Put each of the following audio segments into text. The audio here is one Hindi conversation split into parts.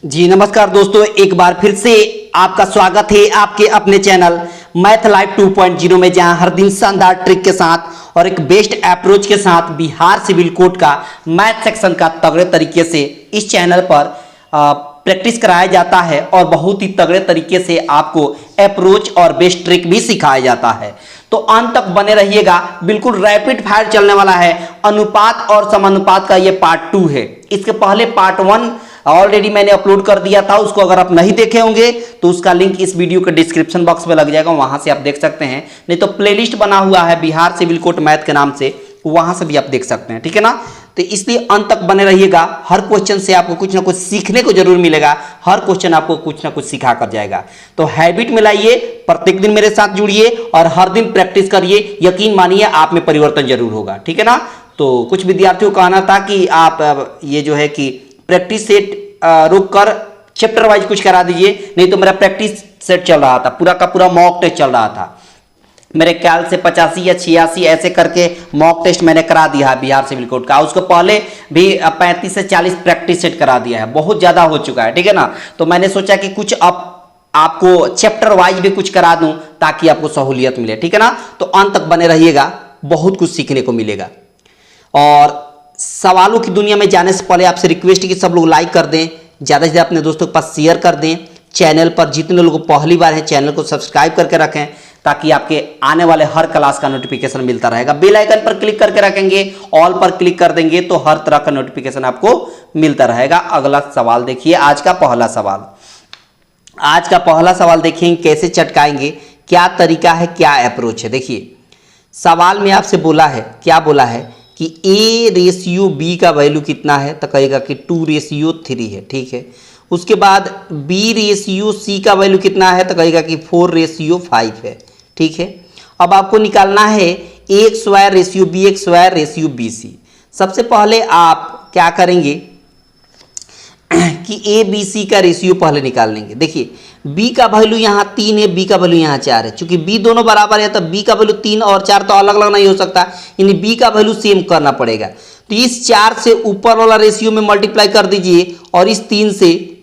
जी नमस्कार दोस्तों, एक बार फिर से आपका स्वागत है आपके अपने चैनल मैथ लाइव 2.0 में, जहां हर दिन शानदार ट्रिक के साथ और एक बेस्ट अप्रोच के साथ बिहार सिविल कोड का मैथ सेक्शन का तगड़े तरीके से इस चैनल पर प्रैक्टिस कराया जाता है और बहुत ही तगड़े तरीके से आपको अप्रोच और बेस्ट ट्रिक भी सिखाया जाता है। तो अंत तक बने रहिएगा, बिल्कुल रैपिड फायर चलने वाला है। अनुपात और समानुपात का ये पार्ट 2 है। इसके पहले पार्ट 1 ऑलरेडी मैंने अपलोड कर दिया था, उसको अगर आप नहीं देखे होंगे तो उसका लिंक इस वीडियो के डिस्क्रिप्शन बॉक्स में लग जाएगा, वहां से आप देख सकते हैं। नहीं तो प्लेलिस्ट बना हुआ है बिहार सिविल कोड मैथ के नाम से, वहां से भी आप देख सकते हैं, ठीक है ना। तो इसलिए अंत तक बने रहिएगा। हर क्वेश्चन से आपको कुछ ना कुछ सीखने को जरूर मिलेगा, हर क्वेश्चन आपको कुछ ना कुछ सिखा कर जाएगा। तो हैबिट में लाइए, प्रत्येक दिन मेरे साथ जुड़िए और हर दिन प्रैक्टिस करिए। यकीन मानिए आप में परिवर्तन जरूर होगा, ठीक है ना। तो कुछ विद्यार्थियों को कहना था कि आप ये जो है कि प्रैक्टिस सेट रुक कर चैप्टर वाइज कुछ करा दीजिए, नहीं तो मेरा प्रैक्टिस सेट चल रहा था, पूरा का पूरा मॉक टेस्ट चल रहा था। मेरे ख्याल से 85 या 86 ऐसे करके मॉक टेस्ट मैंने करा दिया है बिहार सिविल कोड का। उसको पहले भी 35 से 40 प्रैक्टिस सेट करा दिया है, बहुत ज़्यादा हो चुका है, ठीक है ना। तो मैंने सोचा कि कुछ आपको चैप्टर वाइज भी कुछ करा दूं ताकि आपको सहूलियत मिले, ठीक है ना। तो अंत तक बने रहिएगा, बहुत कुछ सीखने को मिलेगा। और सवालों की दुनिया में जाने से पहले आपसे रिक्वेस्ट है कि सब लोग लाइक कर दें, ज़्यादा से ज़्यादा अपने दोस्तों के पास शेयर कर दें। चैनल पर जितने लोग पहली बार हैं चैनल को सब्सक्राइब करके रखें ताकि आपके आने वाले हर क्लास का नोटिफिकेशन मिलता रहेगा। बेल आइकन पर क्लिक करके रखेंगे, ऑल पर क्लिक कर देंगे तो हर तरह का नोटिफिकेशन आपको मिलता रहेगा। अगला सवाल देखिए, आज का पहला सवाल। आज का पहला सवाल देखिए कैसे चटकाएंगे, क्या तरीका है, क्या अप्रोच है। देखिए सवाल में आपसे बोला है, क्या बोला है कि A/B का वैल्यू कितना है, तो कहेगा कि 2/3 है, ठीक है। उसके बाद B/C का वैल्यू कितना है, तो कहेगा कि 4/5 है, ठीक है। अब आपको निकालना है A²/BX²/BC। सबसे पहले आप क्या करेंगे कि ABC का रेशियो पहले निकाल लेंगे। देखिए B का वैल्यू यहाँ 3 है, B का वैल्यू यहाँ 4 है। चूंकि B दोनों बराबर है तो B का वैल्यू 3 और 4 तो अलग अलग नहीं हो सकता, यानी B का वैल्यू सेम करना पड़ेगा। तो इस 4 से ऊपर वाला रेशियो में मल्टीप्लाई कर दीजिए और इस 3 से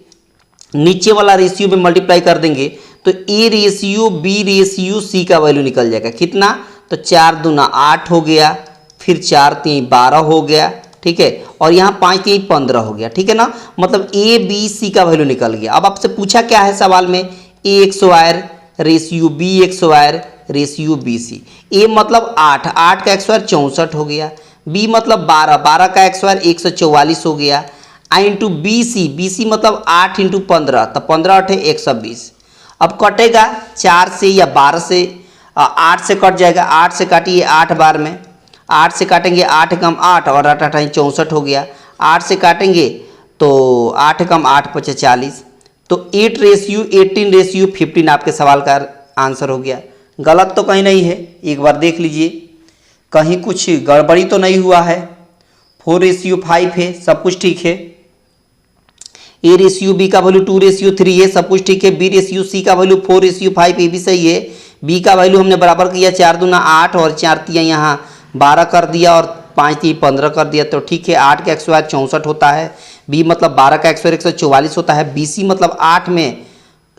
नीचे वाला रेशियो में मल्टीप्लाई कर देंगे तो A/B/C का वैल्यू निकल जाएगा। कितना, तो 4 दूना 8 हो गया, फिर 4 3 12 हो गया, ठीक है। और यहाँ 5 3 15 हो गया, ठीक है ना। मतलब A/B/C का वैल्यू निकल गया। अब आपसे पूछा क्या है सवाल में, A/B/BC। A मतलब 8, 8 का x² 64 हो गया। B मतलब 12, 12 का x² 144 हो गया। इंटू BC मतलब 8 × 15, तो 15 8 120। अब कटेगा 4 से या 12 से, 8 से कट जाएगा, 8 से काटिए 8 बार में, 8 से काटेंगे 8 कम 8 और 8 8 64 हो गया। 8 से काटेंगे तो 8 कम 8 5 40, तो 8/18/15 आपके सवाल का आंसर हो गया। गलत तो कहीं नहीं है, एक बार देख लीजिए कहीं कुछ गड़बड़ी तो नहीं हुआ है। 4/5 है, सब कुछ ठीक है। A/B का वैल्यू 2/3 है, सब कुछ ठीक है। B/C का वैल्यू 4/5, ये भी सही है। B का वैल्यू हमने बराबर किया, 4 दूना 8 और 4 3 यहाँ 12 कर दिया और 5 3 15 कर दिया, तो ठीक है। 8 का x² 64 होता है, B मतलब 12 का x² 144 होता है। BC मतलब 8 में,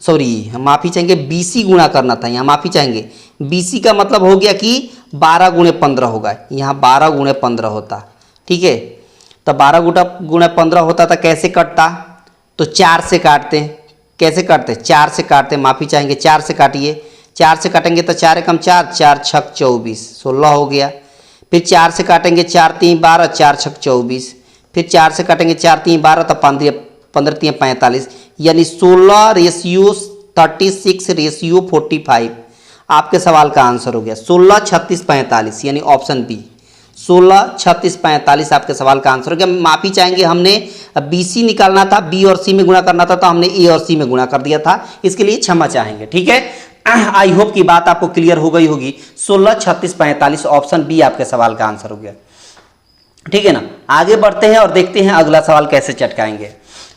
सॉरी माफ़ी चाहेंगे, BC गुणा करना था, यहाँ माफ़ी चाहेंगे। BC का मतलब हो गया कि 12 × 15 होगा, यहाँ 12 × 15 होता, ठीक है। तो 12 × 15 होता था, कैसे कटता, तो 4 से काटते हैं। कैसे काटते, 4 से काटते, माफ़ी चाहेंगे 4 से काटिए। 4 से काटेंगे तो 4 कम 4, 4 6 24, 16 हो गया। फिर 4 से काटेंगे 4 3 12, 4 6 24, फिर 4 से काटेंगे 4 3 12, तो 15 3 45, यानी 16/36/45 आपके सवाल का आंसर हो गया। 16 36 45 यानी ऑप्शन बी, 16 36 45 आपके सवाल का आंसर हो गया। माफ़ी चाहेंगे, हमने BC निकालना था, B और C में गुणा करना था, तो हमने A और C में गुणा कर दिया था, इसके लिए क्षमा चाहेंगे, ठीक है। आई होप की बात आपको क्लियर हो गई होगी। 16 36 45 ऑप्शन बी आपके सवाल का आंसर हो गया, ठीक है ना। आगे बढ़ते हैं और देखते हैं अगला सवाल कैसे चटकाएंगे।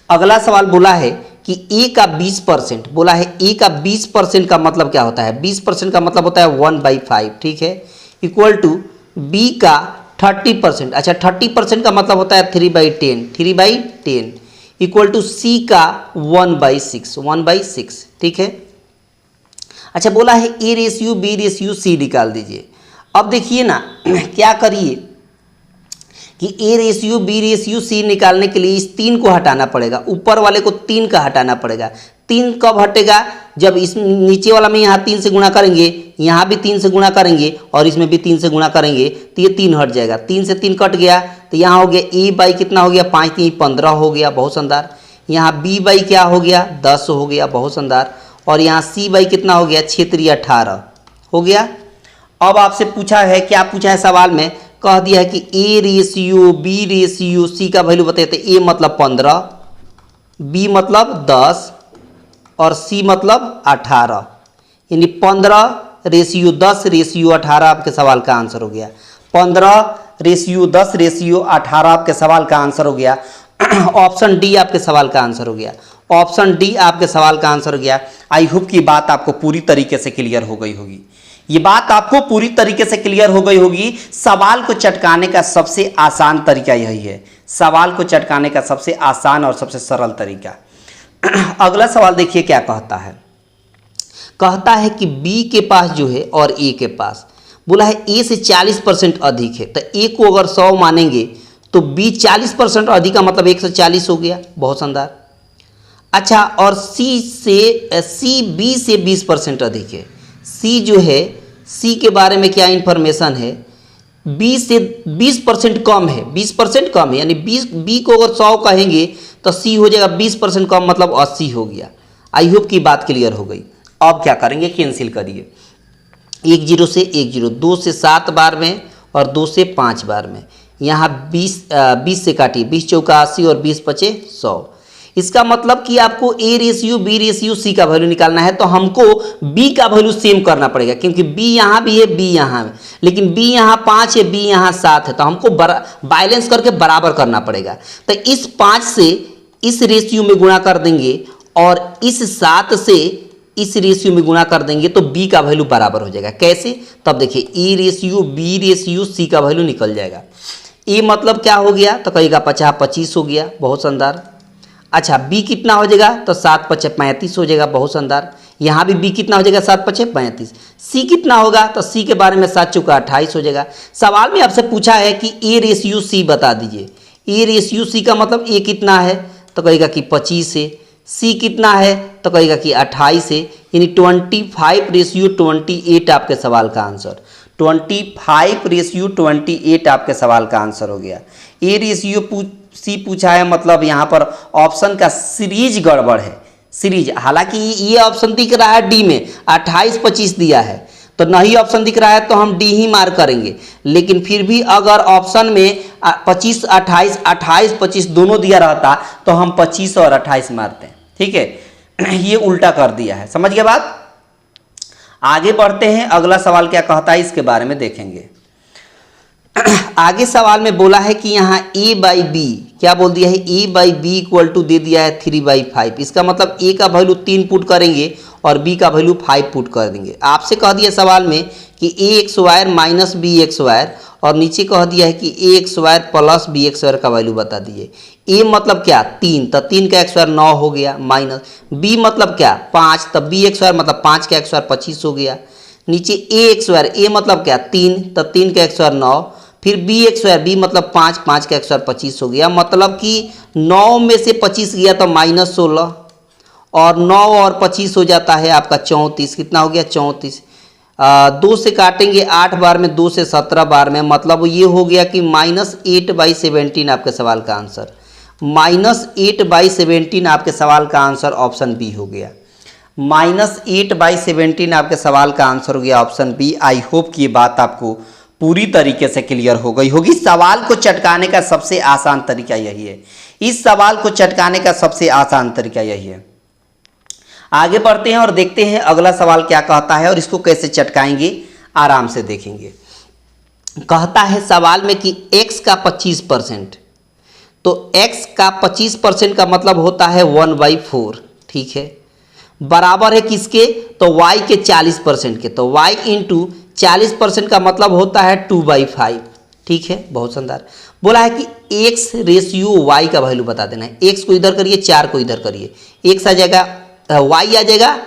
अगला सवाल बोला है कि A का 20%, बोला है A का 20% का मतलब क्या होता है, 20% का मतलब होता है 1/5, ठीक है, इक्वल टू B का 30%। अच्छा 30% का मतलब होता है 3/10, 3/10 इक्वल टू सी का 1/6 ठीक है। अच्छा बोला है A ratio B ratio C निकाल दीजिए। अब देखिए ना क्या करिए कि A ratio B ratio C निकालने के लिए इस 3 को हटाना पड़ेगा, ऊपर वाले को 3 का हटाना पड़ेगा। 3 कब हटेगा? जब इस नीचे वाला में यहाँ 3 से गुणा करेंगे, यहाँ भी 3 से गुणा करेंगे और इसमें भी 3 से गुणा करेंगे तो ये 3 हट जाएगा। 3 से 3 कट गया तो यहाँ हो गया ए बाई कितना हो गया 5 3 15 हो गया, बहुत शानदार। यहाँ बी बाई क्या हो गया 10 हो गया, बहुत शानदार। और यहाँ सी बाई कितना हो गया 6 3 18 हो गया। अब आपसे पूछा है, क्या पूछा है सवाल में, कह दिया है कि A ratio B ratio C का वैल्यू बताइए। तो ए मतलब 15, बी मतलब 10 और सी मतलब 18, यानी 15:10:18 आपके सवाल का आंसर हो गया। 15:10:18 आपके सवाल का आंसर हो गया। ऑप्शन डी आपके सवाल का आंसर हो गया। ऑप्शन डी आपके सवाल का आंसर हो गया। आई होप की बात आपको पूरी तरीके से क्लियर हो गई होगी। ये बात आपको पूरी तरीके से क्लियर हो गई होगी। सवाल को चटकाने का सबसे आसान तरीका यही है। सवाल को चटकाने का सबसे आसान और सबसे सरल तरीका। अगला सवाल देखिए क्या कहता है। कहता है कि बी के पास जो है और ए के पास, बोला है ए से 40% अधिक है। तो ए को अगर 100 मानेंगे तो बी 40% अधिक का मतलब 140 हो गया, बहुत शानदार। अच्छा, और सी बी से 20% अधिक है। सी जो है, सी के बारे में क्या इंफॉर्मेशन है, बी से 20% कम है, 20% कम है, यानी बी को अगर 100 कहेंगे तो सी हो जाएगा 20% कम, मतलब 80 हो गया। आई होप की बात क्लियर हो गई। अब क्या करेंगे, कैंसिल करिए। 1 0 से 1 0, 2 से 7 बार में और 2 से 5 बार में। यहाँ 20 से काटिए, 20 चौका 80 और 20 पचे 100। इसका मतलब कि आपको A ratio B ratio C का वैल्यू निकालना है तो हमको बी का वैल्यू सेम करना पड़ेगा, क्योंकि बी यहाँ भी है बी यहाँ है, लेकिन बी यहाँ 5 है बी यहाँ 7 है, तो हमको बैलेंस करके बराबर करना पड़ेगा। तो इस 5 से इस रेशियो में गुणा कर देंगे और इस 7 से इस रेशियो में गुणा कर देंगे तो बी का वैल्यू बराबर हो जाएगा। कैसे? तब देखिए A ratio B ratio C का वैल्यू निकल जाएगा। ए मतलब क्या हो गया, तो कहेगा 50 25 हो गया, बहुत शानदार। अच्छा, बी कितना हो जाएगा, तो 7 5 35 हो जाएगा, बहुत शानदार। यहाँ भी बी कितना हो जाएगा 7 5 35। सी कितना होगा, तो सी के बारे में 7 चौका 28 हो जाएगा। सवाल में आपसे पूछा है कि ए रेशियो सी बता दीजिए। ए रेशियो सी का मतलब ए कितना है, तो कहेगा कि 25 है। सी कितना है, तो कहेगा कि 28 है, यानी 25:28 आपके सवाल का आंसर। 25:28 आपके सवाल का आंसर हो गया। ए रेशियो सी पूछा है, मतलब यहाँ पर ऑप्शन का सीरीज गड़बड़ है। सीरीज, हालांकि ये ऑप्शन दिख रहा है डी में 28 25 दिया है, तो नहीं ऑप्शन दिख रहा है तो हम डी ही मार्क करेंगे। लेकिन फिर भी अगर ऑप्शन में 25 28 28 25 दोनों दिया रहता तो हम 25 और 28 मारते हैं, ठीक है। ये उल्टा कर दिया है, समझ गए बात। आगे बढ़ते हैं, अगला सवाल क्या कहता है इसके बारे में देखेंगे। आगे सवाल में बोला है कि यहाँ a बाई बी क्या बोल दिया है, a by B equal to दे दिया है 3/5। इसका मतलब a का वैल्यू 3 पुट करेंगे और b का वैल्यू 5 पुट कर देंगे। आपसे कह दिया सवाल में कि ax² माइनस bx² और नीचे कह दिया है कि ax² प्लस bx² का वैल्यू बता दिए। a मतलब क्या 3, तो 3 का x² 9 हो गया, माइनस b मतलब क्या 5, तो bx² मतलब 5 का x² 25 हो गया। नीचे ax² a मतलब क्या 3, तो 3 का x² 9, फिर bx² b मतलब 5, 5 का x² 25 हो गया। मतलब कि 9 में से 25 गया तो -16 और 9 और 25 हो जाता है आपका 34। कितना हो गया 34। 2 से काटेंगे 8 बार में, 2 से 17 बार में, मतलब ये हो गया कि -8/17 आपके सवाल का आंसर। -8/17 आपके सवाल का आंसर ऑप्शन बी हो गया। -8/17 आपके सवाल का आंसर हो गया ऑप्शन बी। आई होप कि ये बात आपको पूरी तरीके से क्लियर हो गई होगी। सवाल को चटकाने का सबसे आसान तरीका यही है। इस सवाल को चटकाने का सबसे आसान तरीका यही है। आगे बढ़ते हैं और देखते हैं अगला सवाल क्या कहता है और इसको कैसे चटकाएंगे, आराम से देखेंगे। कहता है सवाल में कि x का 25%, तो x का 25% का मतलब होता है 1/4, ठीक है, बराबर है किसके, तो y के 40% के, तो y इंटू 40% का मतलब होता है 2/5, ठीक है, बहुत शानदार। बोला है कि एक्स रेशियो वाई का वैल्यू बता देना है। एक्स को इधर करिए, 4 को इधर करिए, एक्स आ जाएगा, वाई आ जाएगा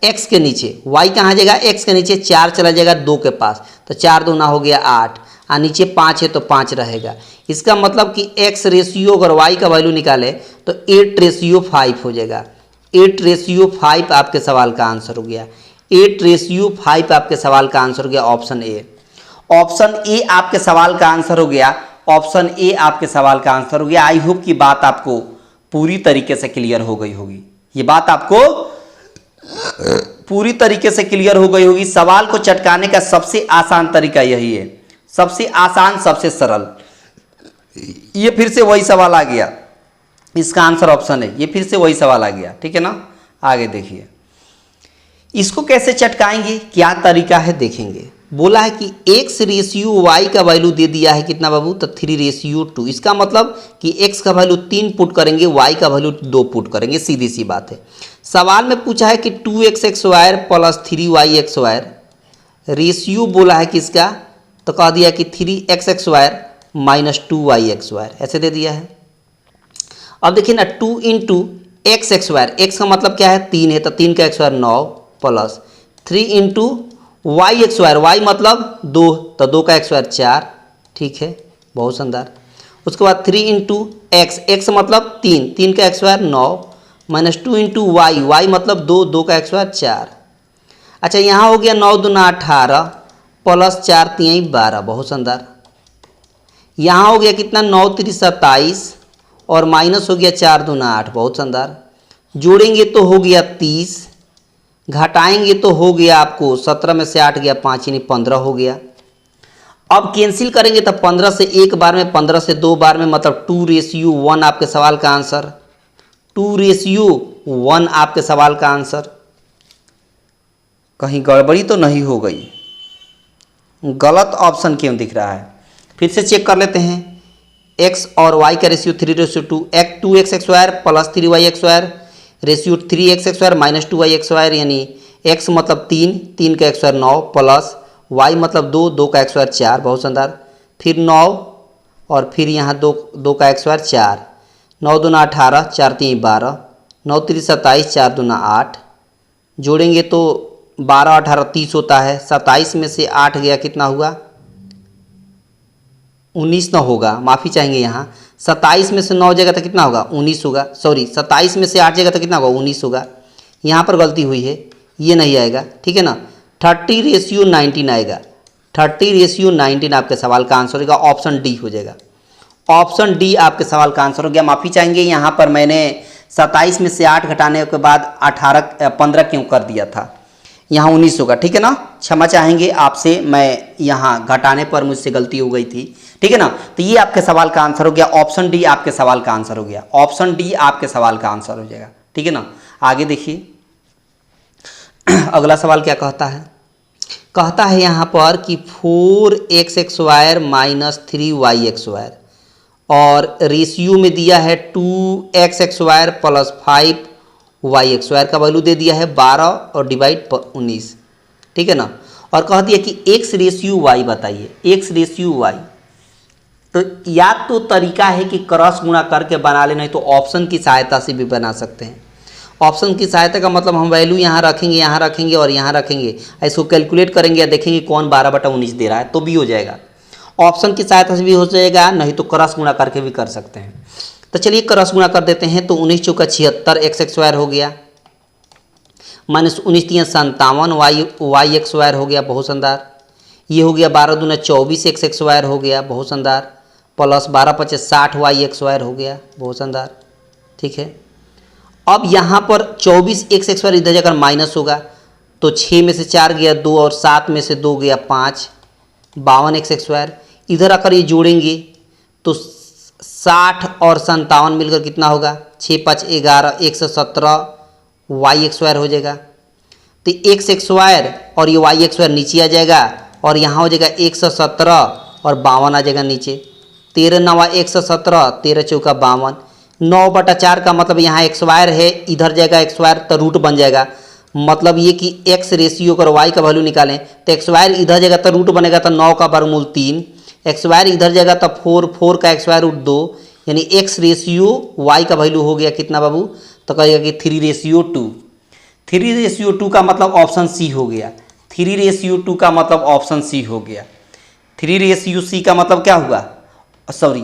एक्स के नीचे, वाई कहाँ आ जाएगा एक्स के नीचे, 4 चला जाएगा 2 के पास, तो 4 दूना हो गया 8, और नीचे 5 है तो 5 रहेगा। इसका मतलब कि एक्स रेशियो अगर वाई का वैल्यू निकाले तो 8:5 हो जाएगा। 8:5 आपके सवाल का आंसर हो गया। 8:5 आपके सवाल का आंसर हो गया ऑप्शन ए। ऑप्शन ए आपके सवाल का आंसर हो गया। ऑप्शन ए आपके सवाल का आंसर हो गया। आई होप की बात आपको पूरी तरीके से क्लियर हो गई होगी। ये बात आपको पूरी तरीके से क्लियर हो गई होगी। सवाल को चटकाने का सबसे आसान तरीका यही है, सबसे आसान, सबसे सरल। ये फिर से वही सवाल आ गया, इसका आंसर ऑप्शन है। ये फिर से वही सवाल आ गया, ठीक है ना। आगे देखिए, इसको कैसे चटकाएंगे, क्या तरीका है देखेंगे। बोला है कि एक्स रेशियो वाई का वैल्यू दे दिया है कितना बाबू, तो 3:2। इसका मतलब कि एक्स का वैल्यू 3 पुट करेंगे, वाई का वैल्यू 2 पुट करेंगे, सीधी सी बात है। सवाल में पूछा है कि 2x² प्लस 3y² रेशियो बोला है किसका, तो कह दिया कि 3x² माइनस 2y², ऐसे दे दिया है। अब देखिए ना, 2 इंटू x², एक्स का मतलब क्या है 3 है, तो 3 का x² 9 plus 3 into y² Y मतलब 2, तो 2 का x² 4, ठीक है, बहुत शानदार। उसके बाद 3 इंटू एक्स मतलब 3 का x² 9 माइनस 2 इंटू वाई मतलब 2 का x² 4। अच्छा, यहाँ हो गया 9 दूना 18 प्लस 4 3 12, बहुत शानदार। यहाँ हो गया कितना 9 3 27 और माइनस हो गया 4 दूना 8, बहुत शानदार। जोड़ेंगे तो हो गया 30, घटाएंगे तो हो गया आपको 17 में से 8 गया 5 यानी 15 हो गया। अब कैंसिल करेंगे तो 15 से एक बार में, 15 से 2 बार में, मतलब 2:1 आपके सवाल का आंसर। 2:1 आपके सवाल का आंसर। कहीं गड़बड़ी तो नहीं हो गई, गलत ऑप्शन क्यों दिख रहा है, फिर से चेक कर लेते हैं। x और y का ratio 3:2, 2x² plus 3y² ratio 3x² minus 2y² यानी x मतलब 3 का x² 9 प्लस y मतलब 2 का x² 4, बहुत शानदार। फिर 9 और फिर यहाँ 2 का x² 4, 9 दूना 18 4 3 12, 9 3 27 4 दूना 8। जोड़ेंगे तो 12 18 30 होता है, 27 में से 8 गया कितना हुआ 19 ना होगा, माफ़ी चाहेंगे यहाँ। 27 में से 9 जाएगा तो कितना होगा 19 होगा, सॉरी 27 में से 8 जाएगा तो कितना होगा 19 होगा। यहाँ पर गलती हुई है, ये नहीं आएगा, ठीक है ना। 30:19 आएगा। 30:19 आपके सवाल का आंसर होगा, ऑप्शन डी हो जाएगा। ऑप्शन डी आपके सवाल का आंसर हो गया। माफ़ी चाहेंगे, यहाँ पर मैंने 27 में से 8 घटाने के बाद 15 क्यों कर दिया था, यहाँ 19 होगा, ठीक है ना। क्षमा चाहेंगे आपसे, मैं यहाँ घटाने पर मुझसे गलती हो गई थी, ठीक है ना। तो ये आपके सवाल का आंसर हो गया, ऑप्शन डी आपके सवाल का आंसर हो गया। ऑप्शन डी आपके सवाल का आंसर हो जाएगा, ठीक है ना। आगे देखिए, अगला सवाल क्या कहता है। कहता है यहाँ पर कि 4x² माइनस 3y² और रेशियो में दिया है 2x² प्लस 5y² का वैल्यू दे दिया है 12 और डिवाइड 19, ठीक है ना। और कह दिया कि x/y बताइए, x/y। तो या तो तरीका है कि क्रॉस गुणा करके बना ले, नहीं तो ऑप्शन की सहायता से भी बना सकते हैं। ऑप्शन की सहायता का मतलब हम वैल्यू यहाँ रखेंगे और यहाँ रखेंगे, इसको कैलकुलेट करेंगे या देखेंगे कौन 12/19 दे रहा है तो भी हो जाएगा। ऑप्शन की सहायता से भी हो जाएगा, नहीं तो क्रॉस गुणा करके भी कर सकते हैं। तो चलिए क्रॉस गुणा कर देते हैं। तो 19 चौका 76 x² हो गया, माइनस 19 3 57 y² हो गया, बहुत शानदार। ये हो गया 12 दूना 24 x² हो गया, बहुत शानदार, प्लस 12 5 60 y² हो गया, बहुत शानदार, ठीक है। अब यहाँ पर 24 x² इधर जाकर माइनस होगा, तो 6 में से 4 गया 2 और 7 में से 2 गया 5, 52 x²। इधर आकर ये जोड़ेंगे तो 60 और 57 मिलकर कितना होगा 6 5 11 117 y² हो जाएगा। तो x² और ये y² नीचे आ जाएगा और यहाँ हो जाएगा 117 और 52 आ जाएगा नीचे। 13 9 117, 13 चौका 52, 9/4 का मतलब यहाँ x² है, इधर जाएगा x² तो रूट बन जाएगा। मतलब ये कि x रेशियो अगर y का वैल्यू निकालें तो x² इधर जाएगा तो रूट बनेगा, तो 9 का वर्गमूल 3, एक्स वायर इधर जाएगा तो 4 का एक्स वायर रूट 2, यानी एक्स रेशियो वाई का वैल्यू हो गया कितना बाबू, तो कहेगा कि 3:2। 3:2 का मतलब ऑप्शन सी हो गया। 3:2 का मतलब ऑप्शन सी हो गया। 3:C का मतलब क्या हुआ, सॉरी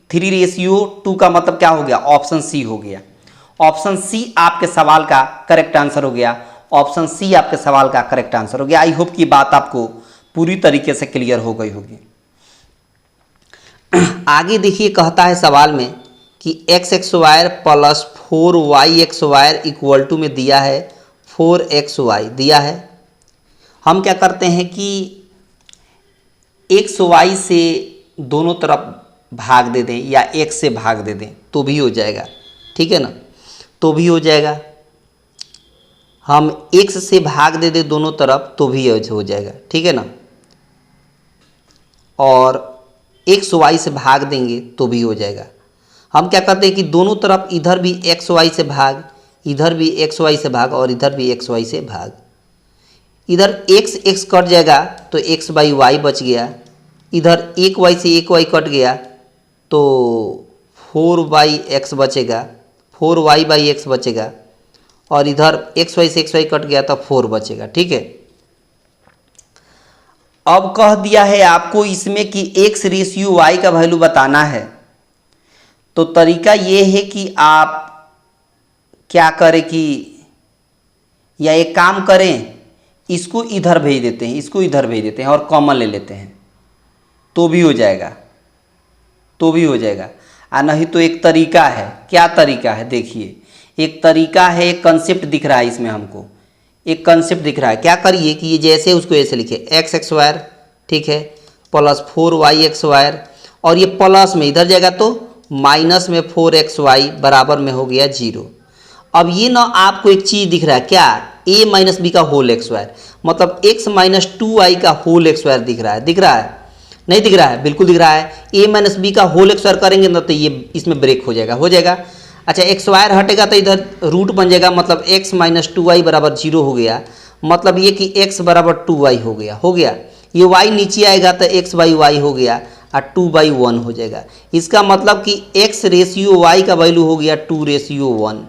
3:2 का मतलब क्या हो गया, ऑप्शन सी हो गया। ऑप्शन सी आपके सवाल का करेक्ट आंसर हो गया। ऑप्शन सी आपके सवाल का करेक्ट आंसर हो गया। आई होप कि बात आपको पूरी तरीके से क्लियर हो गई होगी। आगे देखिए, कहता है सवाल में कि x² plus 4y² equal to में दिया है 4xy दिया है। हम क्या करते हैं कि xy से दोनों तरफ भाग दे दें या x से भाग दे दें तो भी हो जाएगा, ठीक है ना, तो भी हो जाएगा। हम x से भाग दे दें दोनों तरफ तो भी हो जाएगा, ठीक है ना, और xy से भाग देंगे तो भी हो जाएगा। हम क्या करते हैं कि दोनों तरफ इधर भी xy से भाग, इधर भी xy से भाग और इधर भी xy से भाग। इधर x कट जाएगा तो x/y बच गया, इधर 1y से 1y कट गया तो 4x बचेगा, 4y/x बचेगा, और इधर xy से xy कट गया तो 4 बचेगा, ठीक है। अब कह दिया है आपको इसमें कि x/y का वैल्यू बताना है, तो तरीका ये है कि आप क्या करें कि या एक काम करें, इसको इधर भेज देते हैं, इसको इधर भेज देते हैं और कॉमन ले लेते हैं तो भी हो जाएगा, तो भी हो जाएगा। नहीं तो एक तरीका है, क्या तरीका है देखिए, एक तरीका है, एक कंसेप्ट दिख रहा है इसमें हमको, एक कंसेप्ट दिख रहा है। क्या करिए कि ये जैसे उसको ऐसे लिखिए x² ठीक है प्लस 4y² और ये प्लस में इधर जाएगा तो माइनस में 4xy बराबर में हो गया 0। अब ये ना आपको एक चीज़ दिख रहा है क्या, a - b का होल x², मतलब x - 2y का होल x² दिख रहा है, दिख रहा है नहीं दिख रहा है, बिल्कुल दिख रहा है। a - b का होल x² करेंगे ना तो ये इसमें ब्रेक हो जाएगा, हो जाएगा। अच्छा x² हटेगा तो इधर रूट बन जाएगा, मतलब x - 2y बराबर 0 हो गया, मतलब ये कि x बराबर 2y हो गया, हो गया। ये y नीचे आएगा तो x/y हो गया और 2/1 हो जाएगा। इसका मतलब कि x/y का वैल्यू हो गया 2:1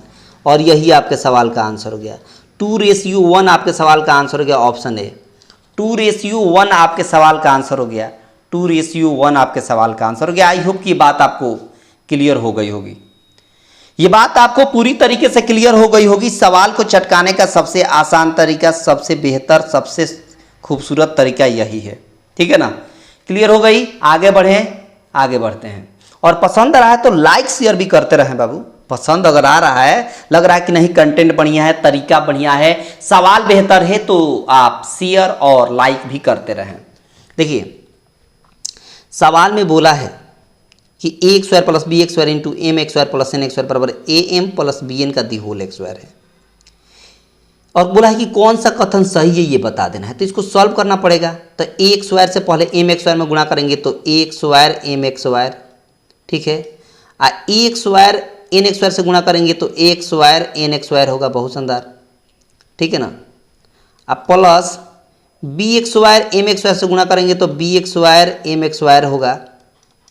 और यही आपके सवाल का आंसर हो गया। 2:1 आपके सवाल का आंसर हो गया, ऑप्शन ए 2:1 आपके सवाल का आंसर हो गया, 2:1 आपके सवाल का आंसर हो गया। आई होप कि बात आपको क्लियर हो गई होगी, ये बात आपको पूरी तरीके से क्लियर हो गई होगी। सवाल को चटकाने का सबसे आसान तरीका, सबसे बेहतर, सबसे खूबसूरत तरीका यही है, ठीक है ना। क्लियर हो गई, आगे बढ़ें, आगे बढ़ते हैं। और पसंद आ रहा है तो लाइक शेयर भी करते रहें बाबू। पसंद अगर आ रहा है, लग रहा है कि नहीं कंटेंट बढ़िया है, तरीका बढ़िया है, सवाल बेहतर है, तो आप शेयर और लाइक भी करते रहें। देखिए सवाल में बोला है कि a² plus b² into mx² plus n² बराबर am प्लस bn का दी होल x² है, और बोला है कि कौन सा कथन सही है ये बता देना है। तो इसको सॉल्व करना पड़ेगा। तो a² से पहले mx² में गुणा करेंगे तो a² mx², ठीक है, और a² n² से गुणा करेंगे तो a² n² होगा, बहुत शानदार, ठीक है ना। अब प्लस bx² mx² से गुणा करेंगे तो bx² mx² होगा,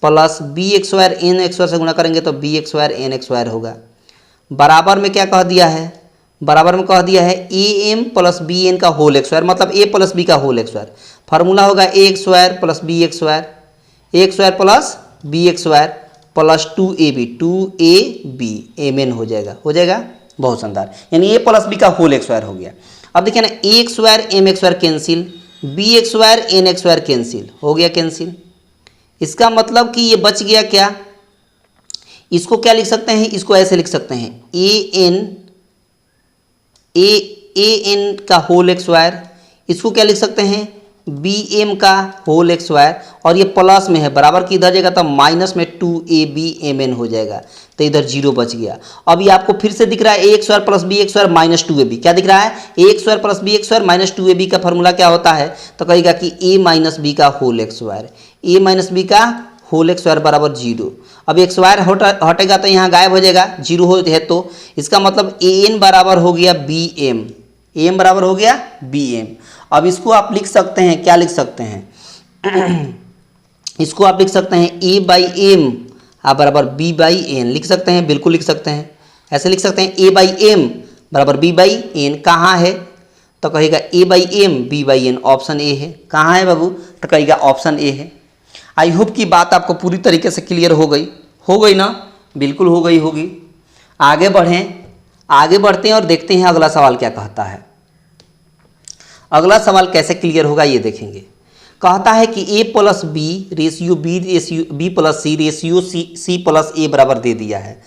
प्लस bx² n² से गुणा करेंगे तो bx² n² होगा। बराबर में क्या कह दिया है, बराबर में कह दिया है am प्लस bn का होल x², मतलब a प्लस b का होल x²। फार्मूला होगा ax² plus bx², ax² plus bx² plus 2ab mn हो जाएगा, हो जाएगा, बहुत शानदार। यानी a प्लस b का होल x² हो गया। अब देखिए ना, ax² mx² cancel, bx² n² cancel हो गया, कैंसिल। इसका मतलब कि ये बच गया क्या, इसको क्या लिख सकते हैं, इसको ऐसे लिख सकते हैं an का होल x², इसको क्या लिख सकते हैं bm का होल x², और ये प्लस में है, बराबर की इधर जाएगा तो माइनस में 2ab mn हो जाएगा, तो इधर 0 बच गया। अब ये आपको फिर से दिख रहा है ax² plus bx² minus 2ab, क्या दिख रहा है ax² plus bx² minus 2ab का फॉर्मूला क्या होता है, तो कहेगा कि a - b का होल x², a - b का होल x² बराबर 0। अब x² हटेगा तो यहाँ गायब हो जाएगा, 0 हो है, तो इसका मतलब an बराबर हो गया bm, am बराबर हो गया bm। अब इसको आप लिख सकते हैं, क्या लिख सकते हैं इसको आप लिख सकते हैं ए बाई एम बराबर बी बाई एन, लिख सकते हैं, बिल्कुल लिख सकते हैं, ऐसे लिख सकते हैं ए बाई एम बराबर बी बाई एन। कहाँ है तो कहेगा A by M B by N, option A है। कहाँ है बाबू तो कहेगा ऑप्शन ए है। आई होप की बात आपको पूरी तरीके से क्लियर हो गई ना, बिल्कुल हो गई होगी। आगे बढ़ें, आगे बढ़ते हैं और देखते हैं अगला सवाल क्या कहता है। अगला सवाल कैसे क्लियर होगा ये देखेंगे। कहता है कि a plus B ratio B plus C ratio C plus A बराबर दे दिया है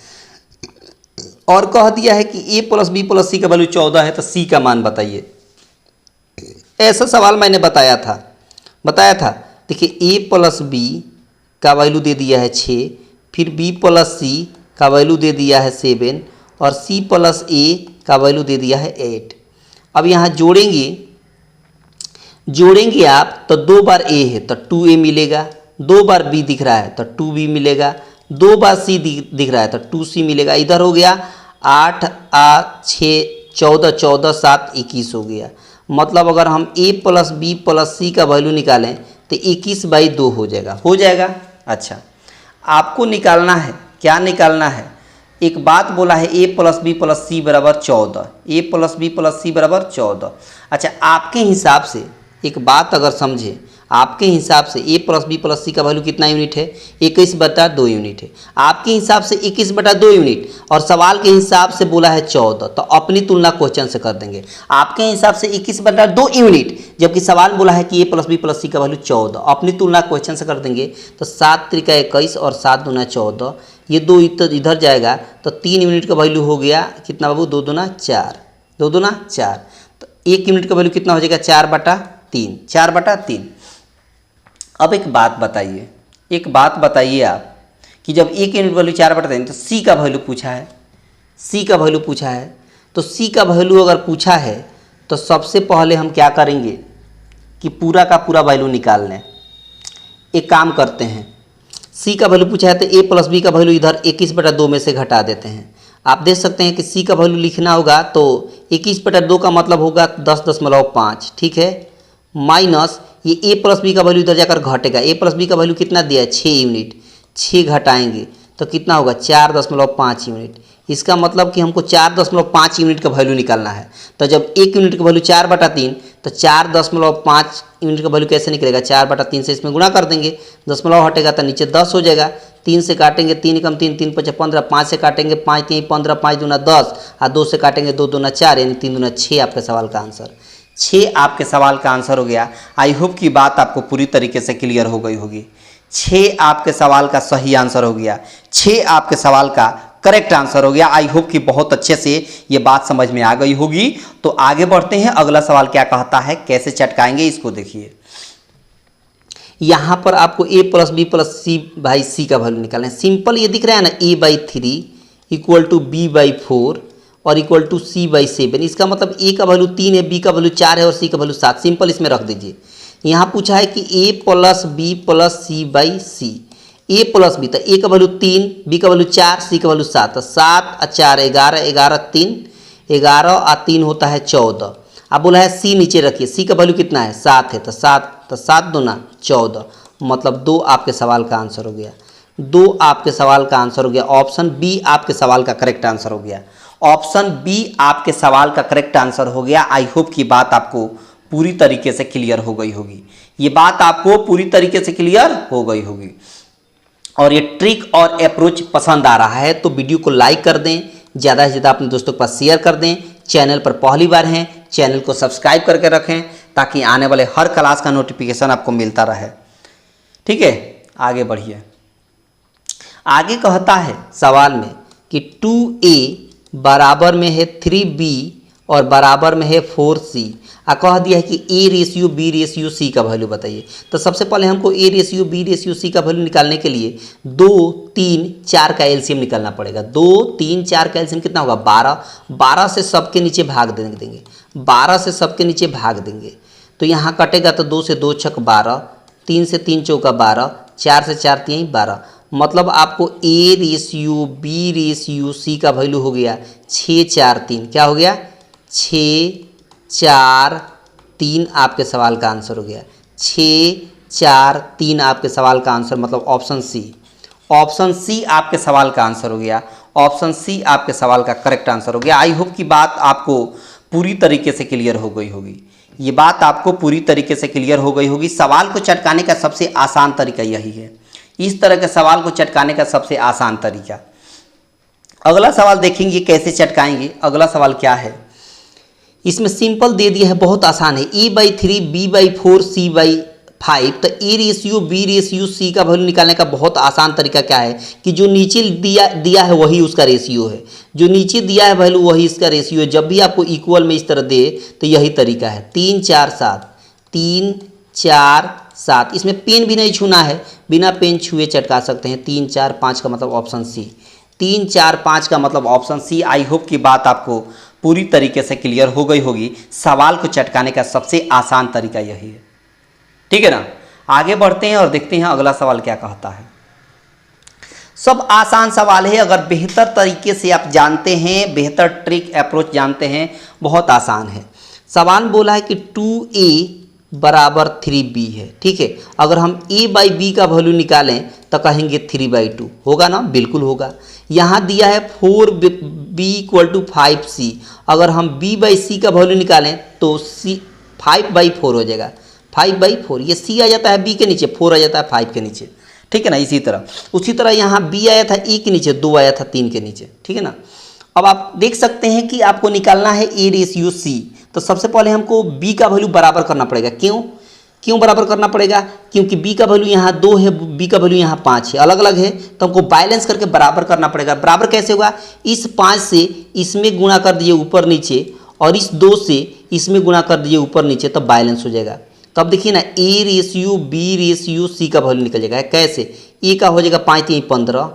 और कह दिया है कि a प्लस बी प्लस सी का वैल्यू 14 है तो c का मान बताइए। ऐसा सवाल मैंने बताया था। देखिए a प्लस बी का वैल्यू दे दिया है 6, फिर b प्लस सी का वैल्यू दे दिया है 7 और c प्लस ए का वैल्यू दे दिया है 8। अब यहाँ जोड़ेंगे आप तो 2 बार a है तो 2a मिलेगा, 2 बार b दिख रहा है तो 2b मिलेगा, 2 बार c दिख रहा है तो 2c मिलेगा। इधर हो गया 8 6 14 14 7 21 हो गया। मतलब अगर हम a प्लस बी प्लस सी का वैल्यू निकालें तो 21/2 हो जाएगा। अच्छा, आपको निकालना है, क्या निकालना है? एक बात बोला है a प्लस बी प्लस सी बराबर 14, a प्लस बी प्लस सी बराबर 14। अच्छा, आपके हिसाब से एक बात अगर समझे, आपके हिसाब से a प्लस बी प्लस सी का वैल्यू कितना यूनिट है? 21/2 यूनिट है। आपके हिसाब से 21/2 यूनिट और सवाल के हिसाब से बोला है 14, तो अपनी तुलना क्वेश्चन से कर देंगे। आपके हिसाब से 21/2 यूनिट जबकि सवाल बोला है कि a प्लस बी प्लस सी का वैल्यू 14, अपनी तुलना क्वेश्चन से कर देंगे तो 7 त्रिका 21 और 7 दूना 14, ये 2 इधर जाएगा तो 3 यूनिट का वैल्यू हो गया कितना बाबू? 2 दूना 4, 2 दूना 4, तो 1 यूनिट का वैल्यू कितना हो जाएगा? 4/3। अब एक बात बताइए आप कि जब 1 यूनिट वैल्यू 4/3 तो c का वैल्यू पूछा है, तो c का वैल्यू अगर पूछा है तो सबसे पहले हम क्या करेंगे कि पूरा का पूरा वैल्यू निकाल लें। एक काम करते हैं, c का वैल्यू पूछा है तो a प्लस बी का वैल्यू इधर 21/2 में से घटा देते हैं। आप देख सकते हैं कि c का वैल्यू लिखना होगा तो 21/2 का मतलब होगा 10.5, ठीक है, माइनस ये a प्लस बी का वैल्यू इधर जाकर घटेगा। a प्लस बी का वैल्यू कितना दिया है? 6 यूनिट, 6 घटाएंगे तो कितना होगा? 4.5 यूनिट। इसका मतलब कि हमको 4.5 यूनिट का वैल्यू निकालना है। तो जब 1 यूनिट का वैल्यू 4/3 तो 4.5 यूनिट का वैल्यू कैसे निकलेगा? 4/3 से इसमें गुणा कर देंगे, दशमलव हटेगा तो नीचे 10 हो जाएगा। 3 से काटेंगे 3 कम 3 3 5 15, 5 से काटेंगे 5 3 15, 5 दूना 10 और 2 से काटेंगे 2 दूना 4 यानी 3 दूना 6 आपके सवाल का आंसर। 6 आपके सवाल का आंसर हो गया। आई होप की बात आपको पूरी तरीके से क्लियर हो गई होगी। 6 आपके सवाल का सही आंसर हो गया, 6 आपके सवाल का करेक्ट आंसर हो गया। आई होप कि बहुत अच्छे से ये बात समझ में आ गई होगी। तो आगे बढ़ते हैं, अगला सवाल क्या कहता है, कैसे चटकाएंगे इसको देखिए। यहां पर आपको a plus B plus C by C का वैल्यू निकालना है। सिंपल ये दिख रहा है ना, a/3 इक्वल टू b/4 और इक्वल टू c/7। इसका मतलब a का वैल्यू 3 है, b का वैल्यू 4 है और c का वैल्यू 7। सिंपल इसमें रख दीजिए। यहाँ पूछा है कि a plus B plus C by C, a plus B तो a का वैल्यू 3, b का वैल्यू 4, c का वैल्यू 7, तो 7 और 4 11, 11 3, 11 और 3 होता है 14। अब बोला है c नीचे रखिए, c का वैल्यू कितना है? 7 है, तो 7 दूना 14, मतलब 2 आपके सवाल का आंसर हो गया। 2 आपके सवाल का आंसर हो गया। ऑप्शन बी आपके सवाल का करेक्ट आंसर हो गया। ऑप्शन बी आपके सवाल का करेक्ट आंसर हो गया। आई होप की बात आपको पूरी तरीके से क्लियर हो गई होगी। ये बात आपको पूरी तरीके से क्लियर हो गई होगी और ये ट्रिक और अप्रोच पसंद आ रहा है तो वीडियो को लाइक कर दें, ज़्यादा से ज़्यादा अपने दोस्तों के पास शेयर कर दें। चैनल पर पहली बार हैं, चैनल को सब्सक्राइब करके रखें ताकि आने वाले हर क्लास का नोटिफिकेशन आपको मिलता रहे। ठीक है, आगे बढ़िए। आगे कहता है सवाल में कि 2a बराबर में है 3b और बराबर में है 4c। कह दिया है कि a ratio b ratio c का वैल्यू बताइए। तो सबसे पहले हमको a ratio b ratio c का वैल्यू निकालने के लिए 2 3 4 का एलसीएम निकालना पड़ेगा। 2 3 4 का एलसीएम कितना होगा? 12। 12 से सबके नीचे भाग देंगे, 12 से सबके नीचे भाग देंगे तो यहाँ कटेगा तो 2 से 2 छक 12, 3 से 3 चौका 12, 4 से 4 3 12। मतलब आपको a ratio b ratio c का वैल्यू हो गया 6 4 3। क्या हो गया? 6 4 3 आपके सवाल का आंसर हो गया। 6 4 3 आपके सवाल का आंसर मतलब ऑप्शन सी। ऑप्शन सी आपके सवाल का आंसर हो गया। ऑप्शन सी आपके सवाल का करेक्ट आंसर हो गया। आई होप कि बात आपको पूरी तरीके से क्लियर हो गई होगी। ये बात आपको पूरी तरीके से क्लियर हो गई होगी। सवाल को चटकाने का सबसे आसान तरीका यही है। इस तरह के सवाल को चटकाने का सबसे आसान तरीका। अगला सवाल देखेंगे कैसे चटकाएंगे। अगला सवाल क्या है, इसमें सिंपल दे दिया है, बहुत आसान है। E/3 B/4 C/5। तो A/B/C का वैल्यू निकालने का बहुत आसान तरीका क्या है कि जो नीचे दिया है वही उसका रेशियो है। जो नीचे दिया है वैल्यू वही इसका रेशियो है। जब भी आपको इक्वल में इस तरह दे तो यही तरीका है। 3 4 7 3 4 7। इसमें पेन भी नहीं छूना है, बिना पेन छुए चटका सकते हैं। 3 4 5 का मतलब ऑप्शन सी। 3 4 5 का मतलब ऑप्शन सी। आई होप की बात आपको पूरी तरीके से क्लियर हो गई होगी। सवाल को चटकाने का सबसे आसान तरीका यही है, ठीक है ना। आगे बढ़ते हैं और देखते हैं अगला सवाल क्या कहता है। सब आसान सवाल है, अगर बेहतर तरीके से आप जानते हैं, बेहतर ट्रिक अप्रोच जानते हैं, बहुत आसान है। सवाल बोला है कि 2A बराबर 3B है, ठीक है। अगर हम A/B का वैल्यू निकालें तो कहेंगे 3/2 होगा ना, बिल्कुल होगा। यहाँ दिया है 4B = 5C। अगर हम B/C का वैल्यू निकालें तो C 5/4 हो जाएगा। 5/4 ये C आ जाता है B के नीचे, 4 आ जाता है 5 के नीचे, ठीक है ना। उसी तरह यहाँ B आया था E के नीचे, 2 आया था 3 के नीचे, ठीक है ना। अब आप देख सकते हैं कि आपको निकालना है A/C। तो सबसे पहले हमको B का वैल्यू बराबर करना पड़ेगा। क्यों बराबर करना पड़ेगा? क्योंकि B का वैल्यू यहाँ 2 है, B का वैल्यू यहाँ 5 है, अलग अलग है, तो हमको बैलेंस करके बराबर करना पड़ेगा। बराबर कैसे होगा? इस 5 से इसमें गुणा कर दीजिए ऊपर नीचे, और इस 2 से इसमें गुणा कर दीजिए ऊपर नीचे, तब बैलेंस हो जाएगा। तब देखिए ना, A/B/C का वैल्यू निकल जाएगा। कैसे? A का हो जाएगा 5 3 15,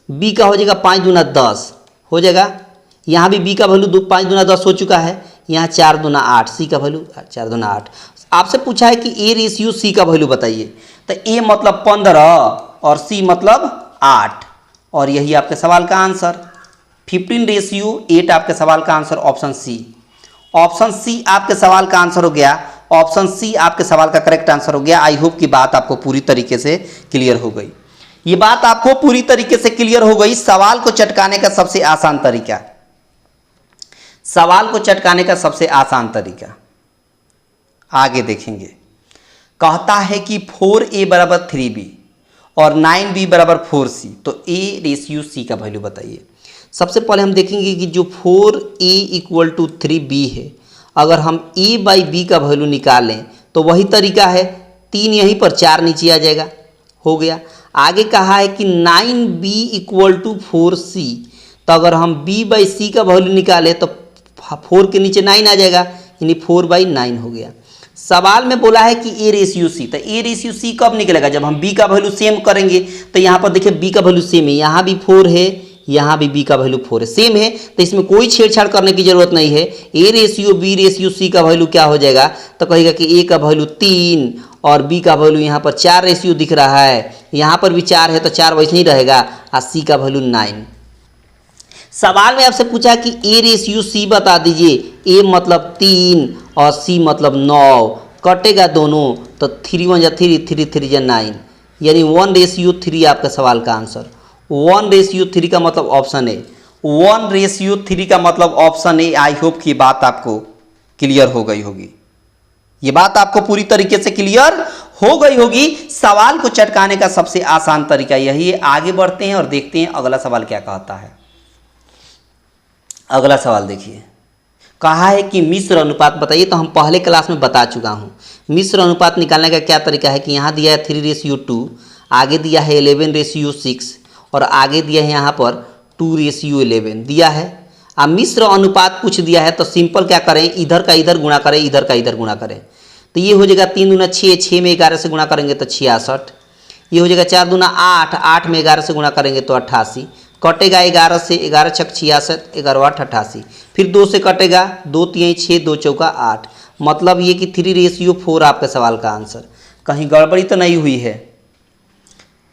B का हो जाएगा 5 दूना 10 हो जाएगा। यहाँ भी B का वैल्यू 5 दूना 10 हो चुका है। यहाँ 4 दूना 8, C का वैल्यू 4 दूना 8। आपसे पूछा है कि A/C का वैल्यू बताइए, तो A मतलब 15 और C मतलब 8, और यही आपके सवाल का आंसर। 15/8 आपके सवाल का answer option C. Option C आपके सवाल का आंसर हो गया। ऑप्शन सी आपके सवाल का करेक्ट आंसर हो गया। आई होप की बात आपको पूरी तरीके से क्लियर हो गई। ये बात आपको पूरी तरीके से क्लियर हो गई। सवाल को चटकाने का सबसे आसान तरीका, सवाल को चटकाने का सबसे आसान तरीका आगे देखेंगे। कहता है कि 4A बराबर 3B और 9B बराबर 4C, तो A/C का वैल्यू बताइए। सबसे पहले हम देखेंगे कि जो 4A = 3B है, अगर हम A/B का वैल्यू निकालें तो वही तरीका है, 3 यहीं पर 4 नीचे आ जाएगा, हो गया। आगे कहा है कि 9B = 4C, तो अगर हम B/C का वैल्यू निकालें तो 4 के नीचे 9 आ जाएगा, यानी 4/9 हो गया। सवाल में बोला है कि A/C, तो A/C कब निकलेगा? जब हम B का वैल्यू सेम करेंगे। तो यहाँ पर देखिए B का वैल्यू सेम है, यहाँ भी 4 है, यहाँ भी B का वैल्यू 4 है, सेम है, तो इसमें कोई छेड़छाड़ करने की जरूरत नहीं है। A/B/C का वैल्यू क्या हो जाएगा? तो कहेगा कि A का वैल्यू 3 और B का वैल्यू यहाँ पर 4 रेशियो दिख रहा है, यहाँ पर भी 4 है तो 4 वैसे ही रहेगा, और C का वैल्यू 9। सवाल में आपसे पूछा कि A/C बता दीजिए। A मतलब 3 और C मतलब 9, कटेगा दोनों, तो 3 1 जा 3, 3 3 जा 9, यानी 1/3 आपका सवाल का आंसर। 1/3 का मतलब ऑप्शन ए। 1/3 का मतलब ऑप्शन ए। आई होप की बात आपको क्लियर हो गई होगी। ये बात आपको पूरी तरीके से क्लियर हो गई होगी। सवाल को चटकाने का सबसे आसान तरीका यही है। आगे बढ़ते हैं और देखते हैं अगला सवाल क्या कहता है। अगला सवाल देखिए, कहा है कि मिश्र अनुपात बताइए। तो हम पहले क्लास में बता चुका हूँ। मिश्र अनुपात निकालने का क्या तरीका है कि यहाँ दिया है 3/2, आगे दिया है 11/6, और आगे दिया है यहाँ पर 2/11 दिया है। अब मिश्र अनुपात पूछ दिया है तो सिंपल क्या करें, इधर का इधर गुणा करें, इधर का इधर गुणा करें। तो ये हो जाएगा 3 दूना 6, 6 में 11 से गुणा करेंगे तो 66। ये हो जाएगा 4 दूना 8, 8 में 11 से गुणा करेंगे तो 88। कटेगा 11 से, 11 छक 66, 11 8 88। फिर 2 से कटेगा, 2 3 6, 2 चौका 8। मतलब ये कि 3/4 आपके सवाल का आंसर। कहीं गड़बड़ी तो नहीं हुई है?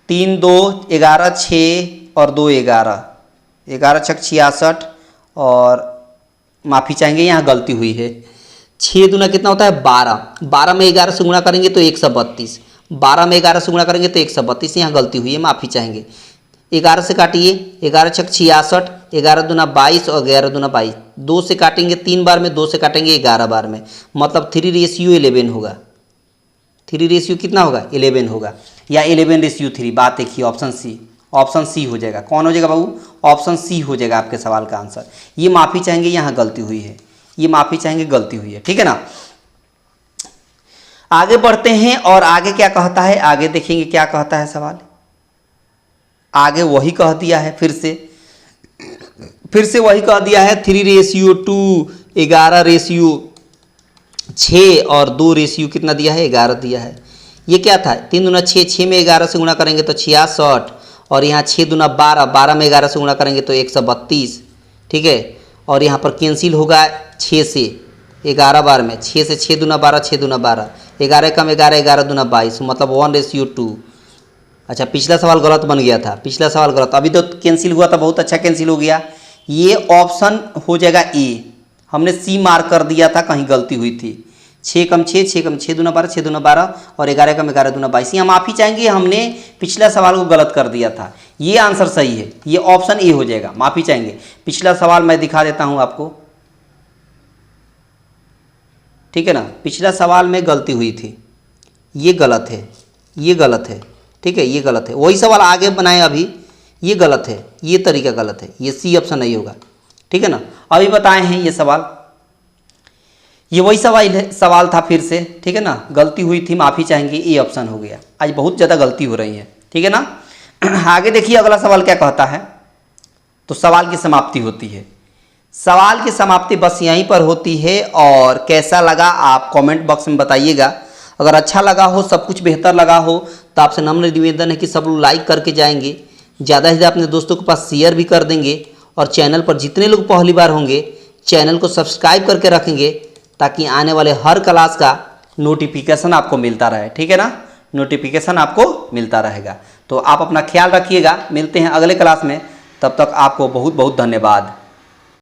3 2 11 6 और 2 11, 11 छक 66, और माफ़ी चाहेंगे यहाँ गलती हुई है। 6 दूना कितना होता है? 12, 12 में 11 से गुणा करेंगे तो 132। 12 में 11 से गुणा करेंगे तो 132, यहाँ गलती हुई है, माफ़ी चाहेंगे। 11 से काटिए, 11 छक 66, 11 दूना 22 और 11 दूना 22। 2 से काटेंगे 3 बार में, 2 से काटेंगे 11 बार में, मतलब 3:11 होगा। 3 कितना होगा? 11 होगा, या 11:3। बात देखिए ऑप्शन सी, ऑप्शन सी हो जाएगा। कौन हो जाएगा बाबू? ऑप्शन सी हो जाएगा आपके सवाल का आंसर। ये माफ़ी चाहेंगे, यहाँ गलती हुई है, ये माफ़ी चाहेंगे, गलती हुई है, ठीक है ना। आगे बढ़ते हैं और आगे क्या कहता है, आगे देखेंगे क्या कहता है सवाल। आगे वही कह दिया है, फिर से वही कह दिया है। 3:2, 11:6 और 2 कितना दिया है? 11 दिया है। ये क्या था? 3 दूना 6, 6 में 11 से गुणा करेंगे तो 66, और यहाँ 6 दूना 12, 12 में 11 से गुणा करेंगे तो 132, ठीक है। और यहाँ पर कैंसिल होगा 6 से 11 बार में, 6 से 6 दूना 12, 6 दूना 12, 11 कम 11, 11 दूना 22, मतलब 1:2। अच्छा, पिछला सवाल गलत बन गया था, पिछला सवाल गलत, अभी तो कैंसिल हुआ था, बहुत अच्छा कैंसिल हो गया। ये ऑप्शन हो जाएगा ए, हमने सी मार्क कर दिया था, कहीं गलती हुई थी। 6 कम 6, 6 कम 6 दूना 12, 6 दूना 12 और 11 कम 11 दूना 22। यहाँ माफ़ी चाहेंगे, हमने पिछला सवाल को गलत कर दिया था। ये आंसर सही है, ये ऑप्शन ए हो जाएगा। माफ़ी चाहेंगे, पिछला सवाल मैं दिखा देता हूँ आपको, ठीक है ना। पिछला सवाल में गलती हुई थी, ये गलत है, ये गलत है, ठीक है, ये गलत है। वही सवाल आगे बनाए अभी, ये गलत है, ये तरीका गलत है, ये सी ऑप्शन नहीं होगा, ठीक है ना। अभी बताए हैं ये सवाल, ये वही सवाल था फिर से, ठीक है ना। गलती हुई थी, माफ़ी चाहेंगे, ए ऑप्शन हो गया। आज बहुत ज़्यादा गलती हो रही है, ठीक है ना। आगे देखिए अगला सवाल क्या कहता है। तो सवाल की समाप्ति होती है, सवाल की समाप्ति बस यहीं पर होती है। और कैसा लगा आप कमेंट बॉक्स में बताइएगा। अगर अच्छा लगा हो, सब कुछ बेहतर लगा हो, तो आपसे नम्र निवेदन है कि सब लोग लाइक करके जाएंगे, ज़्यादा से ज़्यादा अपने दोस्तों के पास शेयर भी कर देंगे, और चैनल पर जितने लोग पहली बार होंगे चैनल को सब्सक्राइब करके रखेंगे, ताकि आने वाले हर क्लास का नोटिफिकेशन आपको मिलता रहे, ठीक है ना। नोटिफिकेशन आपको मिलता रहेगा। तो आप अपना ख्याल रखिएगा, मिलते हैं अगले क्लास में, तब तक आपको बहुत बहुत धन्यवाद।